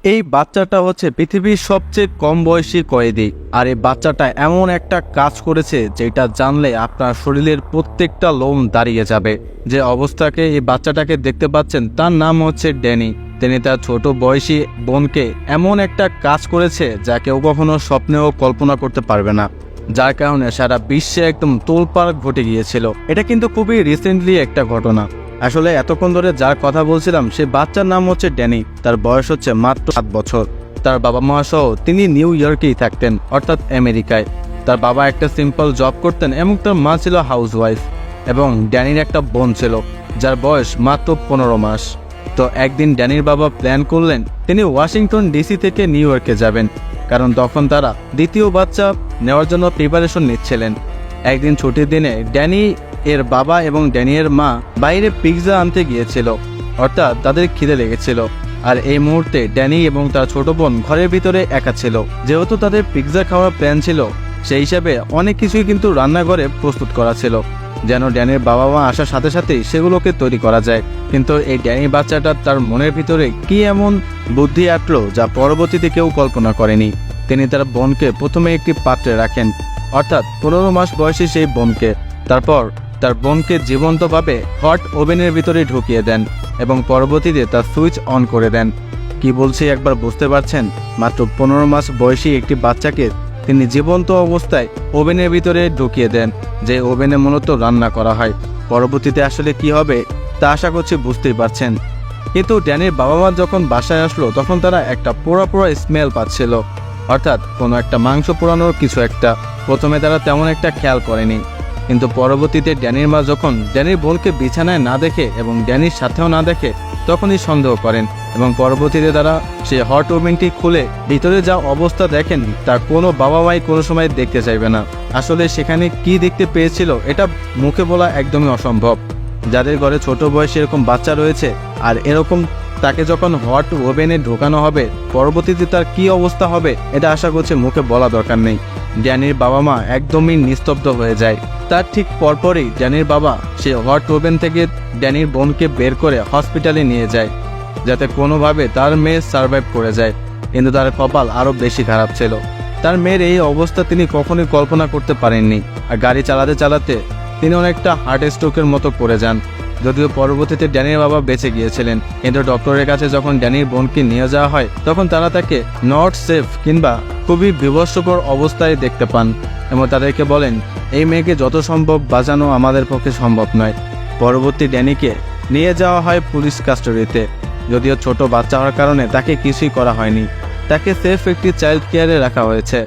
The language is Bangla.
এই বাচ্চাটা হচ্ছে পৃথিবীর সবচেয়ে কম বয়সী কয়েদি। আর এই বাচ্চাটা এমন একটা কাজ করেছে যেটা জানলে আপনার শরীরের প্রত্যেকটা লোম দাঁড়িয়ে যাবে। যে অবস্থাকে এই বাচ্চাটাকে দেখতে পাচ্ছেন তার নাম হচ্ছে ড্যানি। তিনি তার ছোট বয়সী বোনকে এমন একটা কাজ করেছে যা কেউ কখনো স্বপ্নেও কল্পনা করতে পারবে না, যার কারণে সারা বিশ্বে একদম তোলপাড় ঘটে গিয়েছিল। এটা কিন্তু খুবই রিসেন্টলি একটা ঘটনা। আসলে এতক্ষণ ধরে যার কথা বলছিলাম সে বাচ্চার নাম হচ্ছে ড্যানি। তার বয়স হচ্ছে মাত্র 7 বছর। তার বাবা মা সহ তিনি নিউ ইয়র্কেই থাকতেন, অর্থাৎ আমেরিকায়। তার বাবা একটা সিম্পল জব করতেন এবং তার মা ছিল হাউসওয়াইফ। এবং ড্যানির একটা বোন ছিল যার বয়স মাত্র 15 মাস। তো একদিন ড্যানির বাবা প্ল্যান করলেন তিনি ওয়াশিংটন ডিসি থেকে নিউ ইয়র্কে যাবেন, কারণ তখন তারা দ্বিতীয় বাচ্চা নেওয়ার জন্য প্রিপারেশন নিচ্ছিলেন। একদিন ছুটির দিনে ড্যানি এর বাবা এবং ড্যানিয়ের মা বাইরে পিৎজা আনতে গিয়েছিল, অর্থাৎ তাদের খিদে লেগেছিল। আর এই মুহূর্তে ড্যানি এবং তার ছোট বোন ঘরের ভিতরে একা ছিল। যেহেতু তাদের পিৎজা খাওয়ার প্ল্যান ছিল, সেই হিসাবে অনেক কিছুই কিন্তু রান্নাঘরে প্রস্তুত করা ছিল, যেন ড্যানির বাবা মা আসার সাথে সাথেই সেগুলোকে তৈরি করা যায়। কিন্তু এই ড্যানি বাচ্চাটা তার মনের ভিতরে কি এমন বুদ্ধি আঁটলো যা পরবর্তীতে কেউ কল্পনা করেনি। তিনি তার বোনকে প্রথমে একটি পাত্রে রাখেন, অর্থাৎ 15 মাস বয়সী সেই বোনকে। তারপর তার বোনকে জীবন্তভাবে হট ওভেনের ভিতরে ঢুকিয়ে দেন এবং পরবর্তীতে তার সুইচ অন করে দেন। কি বলছি একবার বুঝতে পারছেন? মাত্র 15 মাস বয়সী একটি বাচ্চাকে তিনি জীবন্ত অবস্থায় ওভেনের ভিতরে ঢুকিয়ে দেন, যে ওভেনে মূলত রান্না করা হয়। পরবর্তীতে আসলে কি হবে তা আশা করছি বুঝতেই পারছেন। কিন্তু ড্যানির বাবা মা যখন বাসায় আসলো তখন তারা একটা পোড়া পোড়া স্মেল পাচ্ছিল, অর্থাৎ কোনো একটা মাংস পোড়ানোর কিছু একটা। প্রথমে তারা তেমন একটা খেয়াল করেনি, কিন্তু পরবর্তীতে ড্যানির মা যখন ড্যানির বোনকে বিছানায় না দেখে এবং ড্যানির সাথেও না দেখে তখনই সন্দেহ করেন এবং পরবর্তীতে তারা সেই হট ওভেনটি খুলে ভিতরে যা অবস্থা দেখেন তা কোনো বাবা মাই কোনো সময় দেখতে চাইবে না। আসলে সেখানে কি দেখতে পেয়েছিল এটা মুখে বলা একদমই অসম্ভব। যাদের ঘরে ছোট বয়সে এরকম বাচ্চা রয়েছে আর এরকম তাকে যখন হট ওভেনে ঢোকানো হবে পরবর্তীতে তার কি অবস্থা হবে এটা আশা করছে মুখে বলা দরকার নেই। ড্যানির বাবা মা একদমই নিস্তব্ধ হয়ে যায়। তার ঠিক পরপরই ড্যানির বাবা সে হট ওভেন থেকে ড্যানির বোনকে বের করে হসপিটালে নিয়ে যায়, যাতে কোনোভাবে তার মেয়ে সার্ভাইভ করে যায়। কিন্তু তার কপাল আরও বেশি খারাপ ছিল। তার মেয়ের এই অবস্থা তিনি কখনোই কল্পনা করতে পারেননি। আর গাড়ি চালাতে চালাতে তিনি অনেকটা হার্ট স্ট্রোকের মতো পড়ে যান। যদিও পরবর্তীতে ড্যানির বাবা বেঁচে গিয়েছিলেন, কিন্তু ডক্টরের কাছে যখন ড্যানির বোনকে নিয়ে যাওয়া হয় তখন তারা তাকে নট সেফ কিংবা খুবই বিভৎসকর অবস্থায় দেখতে পান এবং তাদেরকে বলেন এই মেয়েকে যত সম্ভব বাঁচানো আমাদের পক্ষে সম্ভব নয়। পরবর্তী ড্যানিকে নিয়ে যাওয়া হয় পুলিশ কাস্টডিতে। যদিও ছোট বাচ্চা হওয়ার কারণে তাকে কিছুই করা হয়নি, তাকে সেফ একটি চাইল্ড কেয়ারে রাখা হয়েছে।